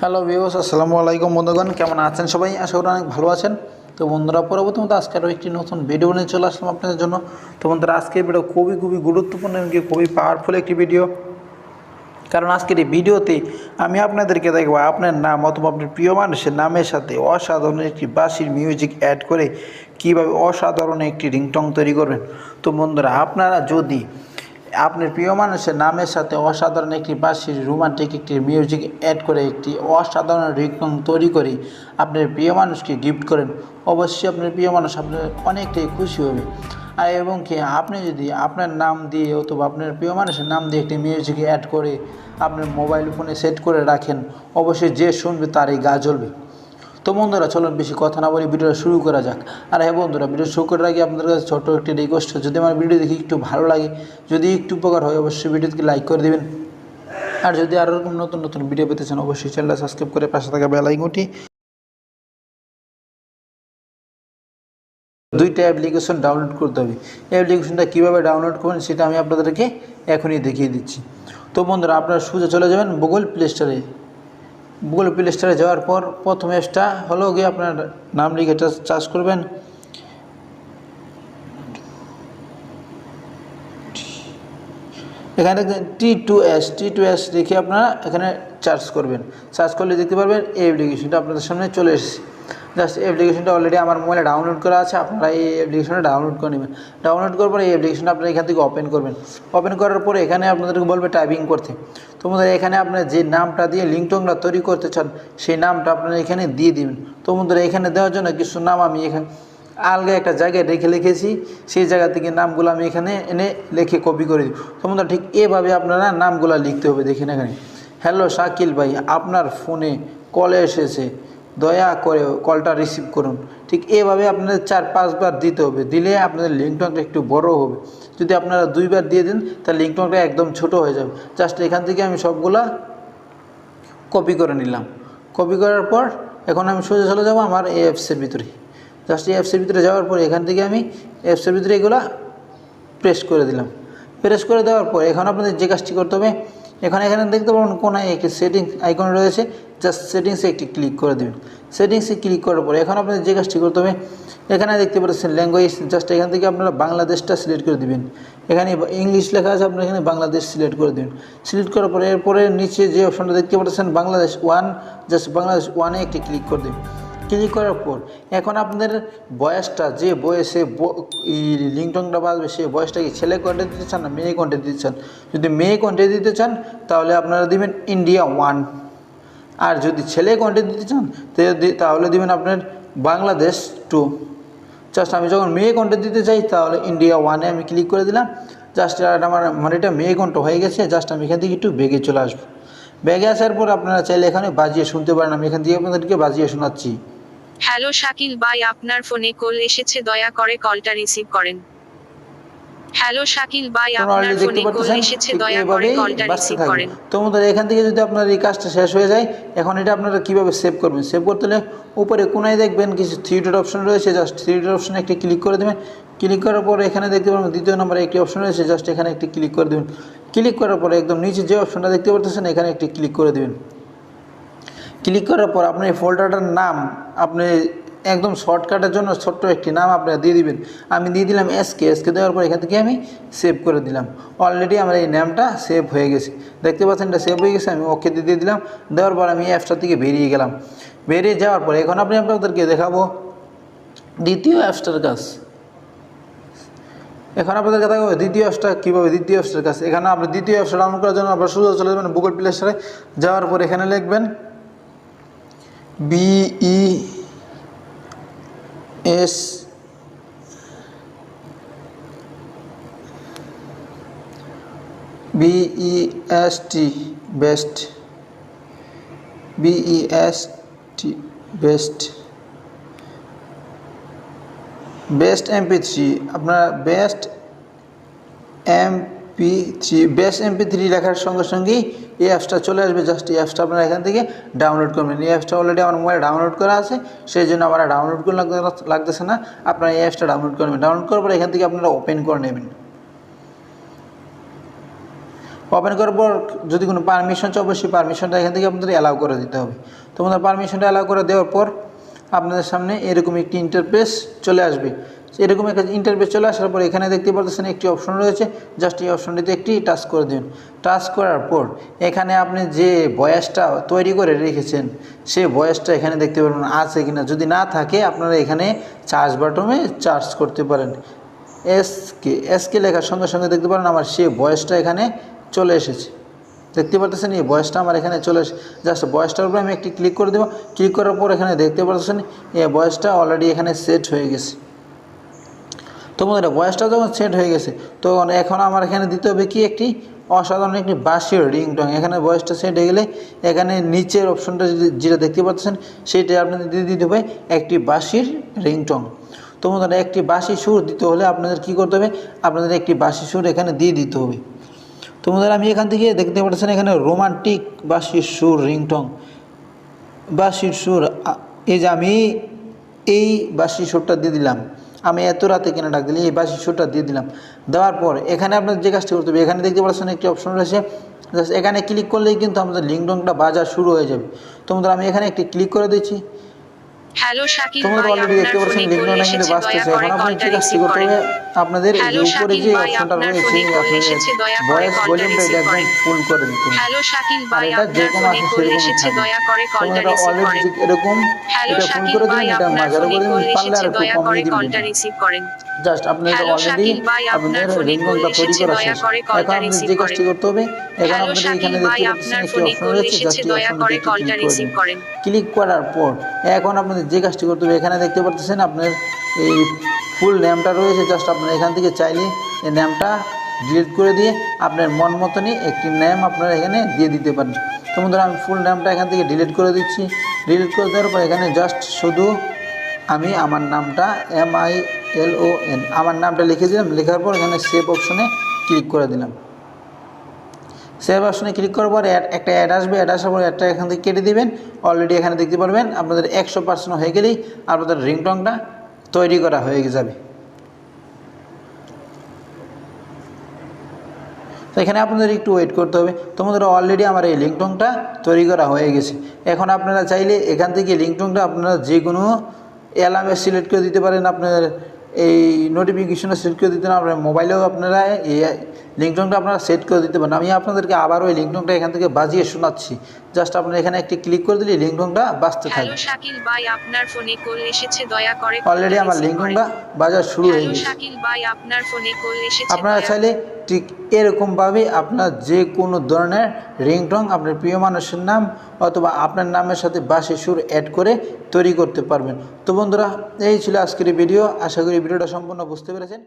Hello viewers, আসসালামু আলাইকুম বন্ধুগণ, কেমন আছেন সবাই? আশা করি অনেক ভালো আছেন। তো বন্ধুরা, পরবর্তীতে আজকে আরও একটি নতুন ভিডিও নিয়ে চলে আসলাম আপনাদের জন্য। তো বন্ধুরা, আজকের ভিডিও খুবই গুরুত্বপূর্ণ এবং খুবই পাওয়ারফুল একটি ভিডিও। কারণ আজকের এই ভিডিওতে আমি আপনাদেরকে দেখব আপনার নাম অথবা আপনার প্রিয় মানুষের নামের সাথে অসাধারণ একটি বাঁশির মিউজিক অ্যাড করে কীভাবে অসাধারণ একটি রিংটং তৈরি করবেন। তো বন্ধুরা, আপনারা যদি আপনার প্রিয় মানুষের নামের সাথে অসাধারণ একটি বাঁশির রোমান্টিক একটি মিউজিক অ্যাড করে একটি অসাধারণ রিংটং তৈরি করে আপনার প্রিয় মানুষকে গিফট করেন, অবশ্যই আপনার প্রিয় মানুষ আপনার অনেকটাই খুশি হবে। আর এবং কি আপনি যদি আপনার নাম দিয়ে অথবা আপনার প্রিয় মানুষের নাম দিয়ে একটি মিউজিক অ্যাড করে আপনার মোবাইল ফোনে সেট করে রাখেন, অবশ্যই যে শুনবে তারই গা জ্বলবে। তো বন্ধুরা, চলুন বেশি কথা না বলে ভিডিওটা শুরু করা যাক। আর হ্যাঁ বন্ধুরা, ভিডিও শুরু করার আগে আপনাদের কাছে ছোট্ট একটি রিকোয়েস্ট, যদি আমার ভিডিও দেখে একটু ভালো লাগে, যদি একটু উপকার হয়, অবশ্যই ভিডিওটিকে লাইক করে দেবেন। আর যদি আরও এরকম নতুন ভিডিও পেতে চান, অবশ্যই চ্যানেলটা সাবস্ক্রাইব করে পাশে থাকা বেল আইকনটি। দুইটা অ্যাপ্লিকেশন ডাউনলোড করতে হবে। অ্যাপ্লিকেশনটা কীভাবে ডাউনলোড করবেন সেটা আমি আপনাদেরকে এখনই দেখিয়ে দিচ্ছি। তো বন্ধুরা, আপনারা সোজা চলে যাবেন গুগল প্লে স্টোরে যাওয়ার পর প্রথম অ্যাপসটা হলো গিয়ে আপনার নাম লিখে চার্জ করবেন। এখানে টি2এস লিখে আপনারা এখানে চার্জ করবেন। চার্জ করলে দেখতে পারবেন এই অ্যাপ্লিকেশনটা আপনাদের সামনে চলে এসেছে। জাস্ট অ্যাপ্লিকেশনটা অলরেডি আমার মোবাইলে ডাউনলোড করা আছে, আপনারা এই অ্যাপ্লিকেশনটা ডাউনলোড করে নেবেন। ডাউনলোড করার পরে এই অ্যাপ্লিকেশনটা আপনারা এখান থেকে ওপেন করবেন। ওপেন করার পরে এখানে আপনাদেরকে বলবে টাইপিং করতে। তো বন্ধুরা, এখানে আপনারা যে নামটা দিয়ে লিংটংটা তৈরি করতে চান সেই নামটা আপনারা এখানে দিয়ে দিবেন। তো বন্ধুরা, এখানে দেওয়ার জন্য কিছু নাম আমি এখানে আলগা একটা জায়গায় লিখেছি, সেই জায়গা থেকে নামগুলো আমি এখানে এনে লিখে কপি করে দিই। তো বন্ধুরা, ঠিক এভাবে আপনারা নামগুলো লিখতে হবে। দেখেন এখানে, হ্যালো শাকিল ভাই, আপনার ফোনে কল এসেছে, দয়া করে কলটা রিসিভ করুন। ঠিক এভাবে আপনাদের 4-5 বার দিতে হবে, দিলে আপনাদের লিংটংটা একটু বড় হবে। যদি আপনারা 2 বার দিয়ে দেন তাহলে লিংটংটা একদম ছোট হয়ে যাবে। জাস্ট এখান থেকে আমি সবগুলা কপি করে নিলাম। কপি করার পর এখন আমি সোজা চলে যাব আমার এই অ্যাপসের ভিতরে। জাস্ট এই অ্যাপসের ভিতরে যাওয়ার পর এখান থেকে আমি অ্যাপসের ভিতরে এগুলা প্রেস করে দিলাম। প্রেস করে দেওয়ার পর এখন আপনাদের যে কাজটি করতে হবে, এখানে দেখতে পাবেন কোনায় একটি সেটিংস আইকন রয়েছে, জাস্ট সেটিংসে একটি ক্লিক করে দেবেন। সেটিংসে ক্লিক করার পর এখন আপনাদের যে কাজটি করতে হবে, এখানে দেখতে পাচ্ছেন ল্যাঙ্গুয়েজ, জাস্ট এখান থেকে আপনারা বাংলাদেশটা সিলেক্ট করে দেবেন। এখানে ইংলিশ লেখা আছে, আপনারা এখানে বাংলাদেশ সিলেক্ট করে দেবেন। সিলেক্ট করার পরে এরপরে নিচে যে অপশনটা দেখতে পাচ্ছেন বাংলাদেশ 1, জাস্ট বাংলাদেশ 1-এ একটি ক্লিক করে দেবেন। ক্লিক করার পর এখন আপনাদের বয়সটা, যে বয়সে লিংটংটা বাজবে সেই বয়সটা কি ছেলে কণ্ঠে দিতে চান না মেয়ে কণ্ঠে দিতে চান? যদি মেয়ে কণ্ঠে দিতে চান তাহলে আপনারা দিবেন ইন্ডিয়া 1, আর যদি ছেলে কণ্ঠে দিতে চান তাহলে দিবেন আপনার বাংলাদেশ 2। জাস্ট আমি যখন মেয়ে কণ্ঠে দিতে চাই তাহলে ইন্ডিয়া 1-এ আমি ক্লিক করে দিলাম। জাস্ট আমার এটা মেয়ে কণ্ঠ হয়ে গেছে। জাস্ট আমি এখান থেকে একটু বেগে চলে আসবো। বেগে আসার পর আপনারা চাইলে এখানে বাজিয়ে শুনতে পারেন। আমি এখান থেকে আপনাদেরকে বাজিয়ে শোনাচ্ছি। হ্যালো শাকিল ভাই, আপনার ফোনে কল এসেছে, দয়া করে কলটা রিসিভ করেন। হ্যালো শাকিল ভাই, আপনার ফোনে কল এসেছে, দয়া করে কলটা রিসিভ করেন। তো বন্ধুরা, এখান থেকে যদি আপনার এই কাজটা শেষ হয়ে যায়, এখন এটা আপনারা কীভাবে সেভ করবেন? সেভ করতে হলে উপরে কোনায় দেখবেন কিছু 3 ডট অপশন রয়েছে, জাস্ট 3 ডট অপশনে একটি ক্লিক করে দেবেন। ক্লিক করার পরে এখানে দেখতে পাবেন দ্বিতীয় নম্বরে একটি অপশন রয়েছে, জাস্ট এখানে একটি ক্লিক করে দেবেন। ক্লিক করার পরে একদম নিচে যে অপশনটা দেখতে পাচ্ছেন এখানে একটি ক্লিক করে দেবেন। ক্লিক করার পর আপনি এই ফোল্ডারটার নাম আপনি একদম শর্টকাটের জন্য ছোট্ট একটি নাম আপনারা দিয়ে দিবেন। আমি দিয়ে দিলাম এসকে দেওয়ার পর এখান থেকে আমি সেভ করে দিলাম। অলরেডি আমার এই নামটা সেভ হয়ে গেছে, দেখতে পাচ্ছেন এটা সেভ হয়ে গেছে। আমি ওকে দিয়ে দিলাম। দেওয়ার পর আমি অ্যাপসটা থেকে বেরিয়ে গেলাম। বেরিয়ে যাওয়ার পর এখন আপনাদেরকে দেখাবো দ্বিতীয় অ্যাপসটার কাজ। এখন আপনাদেরকে দেখাবো দ্বিতীয় অ্যাপসটা কীভাবে, দ্বিতীয় অ্যাপসটার কাজ। এখানে আপনি দ্বিতীয় অ্যাপসটা ডাউনলোড করার জন্য আপনার সোজা চলে যাবেন গুগল প্লে স্টোরে। যাওয়ার পর এখানে লিখবেন BEST বেস্ট MP3। আপনার বেস্ট MP3 লেখার সঙ্গে সঙ্গেই এই অ্যাপসটা চলে আসবে। জাস্ট এই অ্যাপসটা আপনারা এখান থেকে ডাউনলোড করবেন। এই অ্যাপসটা অলরেডি আমার মোবাইলে ডাউনলোড করা আছে, সেই জন্য আমার ডাউনলোড করে লাগতেছে না। আপনারা এই অ্যাপসটা ডাউনলোড করবেন। ডাউনলোড করার পর এখান থেকে আপনারা ওপেন করে নেবেন। ওপেন করার পর যদি কোনো পারমিশন চাই অবশ্যই পারমিশনটা এখান থেকে আপনাদের অ্যালাউ করে দিতে হবে। তো আমাদের পারমিশনটা অ্যালাউ করে দেওয়ার পর আপনাদের সামনে এরকম একটি ইন্টারফেস চলে আসবে। এরকম একটা ইন্টারফেস চলে আসার পর এখানে দেখতে পাচ্ছেন একটি অপশন রয়েছে, জাস্ট এই অপশনটিতে একটি টাচ করে দিন। টাচ করার পর এখানে আপনি যে ভয়েসটা তৈরি করে রেখেছেন সেই ভয়েসটা এখানে দেখতে পারবেন আছে কিনা। যদি না থাকে আপনারা এখানে চার্জ বাটনে চার্জ করতে পারেন। এসকে লেখার সঙ্গে সঙ্গে দেখতে পারেন আমার সেই ভয়েসটা এখানে চলে এসেছে। দেখতে পাচ্ছেন এই ভয়েসটা আমার এখানে চলে এসে, জাস্ট ভয়েসটার উপরে আমি একটি ক্লিক করে দেবো। ক্লিক করার পর এখানে দেখতে পাচ্ছেন এই ভয়েসটা অলরেডি এখানে সেট হয়ে গেছে। তো বন্ধুরা ভয়েসটা যখন সেট হয়ে গেছে তখন এখন আমার এখানে দিতে হবে কি একটি অসাধারণ একটি বাঁশির রিংটং। এখানে ভয়েসটা সেট হয়ে গেলে এখানে নিচের অপশনটা যেটা দেখতে পাচ্ছেন সেটা আপনাদের দিয়ে দিতে হবে একটি বাঁশির রিংটং। তো বন্ধুরা একটি বাঁশি সুর দিতে হলে আপনাদের কি করতে হবে, আপনাদের একটি বাঁশি সুর এখানে দিয়ে দিতে হবে। তো বন্ধুরা আমি এখান থেকে দেখতে পাচ্ছেন এখানে রোমান্টিক বাঁশির সুর রিংটং, বাঁশির সুর। এই যে আমি এই বাঁশি সুরটা দিয়ে দিলাম, আমি এত রাতে কেনা ডাক দিলে এই বাঁশি সুরটা দিয়ে দিলাম। দেওয়ার পর এখানে আপনার যে কাজটি করতে হবে, এখানে দেখতে পাচ্ছেন একটি অপশন রয়েছে, জাস্ট এখানে ক্লিক করলেই কিন্তু আমাদের রিংটংটা বাজা শুরু হয়ে যাবে। তো বন্ধুরা আমি এখানে একটি ক্লিক করে দিচ্ছি। হ্যালো শাকিল তোমরা ভাই অলরেডি দেখতে আপনার পাচ্ছেন ফোনে কল লিংকটা কিন্তু এসেছে দয়া বাজতেছে। করে এখন আপনি কলটা যে কাজটি রিসিভ করতে করেন। হবে, আপনাদের এই হ্যালো উপরে শাকিল যে ভাই অপশনটা আপনার রয়েছে ফোনে কল আপনাদের এসেছে দয়া করে ভয়েস কলটা ভলিউমটা রিসিভ এটা একদম করেন। ফুল করে দিতে হবে। হ্যালো শাকিল আর ভাই এটা আপনার যেরকম ফোনে আছে কল সেরকমই এসেছে থাকবে। দয়া করে তোমরা কলটা রিসিভ অলরেডি করেন। এরকম হ্যালো এটা ফুল শাকিল করে ভাই দিবেন, এটা আপনার মাঝারি ফোনে করে কল দিবেন, পারলে এসেছে আর একটু দয়া করে কমিয়ে দিবেন। কলটা রিসিভ করেন। জাস্ট আপনার এটা হ্যালো অলরেডি শাকিল ভাই আপনার আপনাদের ফোনে কল রিংটংটা তৈরি এসেছে করা দয়া শেষ। করে এখন কলটা আপনি রিসিভ যে করেন। কাজটি করতে হবে, এখন হ্যালো আপনাদের শাকিল এখানে ভাই দেখতে পাচ্ছেন আপনার একটি ফোনে অপশন কল রয়েছে, এসেছে জাস্ট এই দয়া করে অপশনটিতে কলটা ক্লিক করে রিসিভ দিন। করেন। ক্লিক করার পর এখন আপনাদের যে কাজটি করতে হবে, এখানে দেখতে পাচ্ছেন আপনার এই ফুল নেমটা রয়েছে, জাস্ট আপনার এখান থেকে চাইলে এই নেমটা ডিলিট করে দিয়ে আপনার মন মতনই একটি নেম আপনারা এখানে দিয়ে দিতে পারেন। তো বন্ধুরা আমি ফুল নেমটা এখান থেকে ডিলিট করে দিচ্ছি। ডিলিট করে দেওয়ার পর এখানে জাস্ট শুধু আমি আমার নামটা MILON আমার নামটা লিখে দিলাম। লেখার পর এখানে সেভ অপশনে ক্লিক করে দিলাম। সেভ অপশনে ক্লিক করার পর একটা অ্যাড আসবে, অ্যাড আসার পর অ্যাডটা এখান থেকে কেটে দিবেন। অলরেডি এখানে দেখতে পারবেন আপনাদের 100% হয়ে গেলেই আপনাদের রিংটংটা তৈরি করা হয়ে যাবে। তো এখানে আপনাদের একটু ওয়েট করতে হবে। তোমাদের অলরেডি আমার এই রিংটংটা তৈরি করা হয়ে গেছে। এখন আপনারা চাইলে এখান থেকে রিংটংটা আপনারা যে কোনো অ্যালার্মে সিলেক্ট করে দিতে পারেন, আপনার এই নোটিফিকেশনে সেট করে দিতে পারেন, আপনার মোবাইলেও আপনারা এই রিংটংটা আপনারা সেট করে দিতে পারেন। আমি আপনাদেরকে আবার ওই রিংটংটা এখান থেকে বাজিয়ে শোনাচ্ছি। জাস্ট আপনারা এখানে একটি ক্লিক করে দিলে রিংটংটা বাজতে থাকবে। হ্যালো শাকিল ভাই আপনার ফোনে কল এসেছে দয়া করে অলরেডি আমার রিংটংটা বাজা শুরু হয়ে হ্যালো গেছে। শাকিল ভাই আপনার ফোনে কল এসেছে। আপনারা চাইলে ঠিক এরকমভাবে আপনার যে কোনো ধরনের রিংটং আপনার প্রিয় মানুষের নাম অথবা আপনার নামের সাথে বাঁশি সুর অ্যাড করে তৈরি করতে পারবেন। তো বন্ধুরা এই ছিল আজকের ভিডিও। আশা করি ভিডিওটা সম্পূর্ণ বুঝতে পেরেছেন।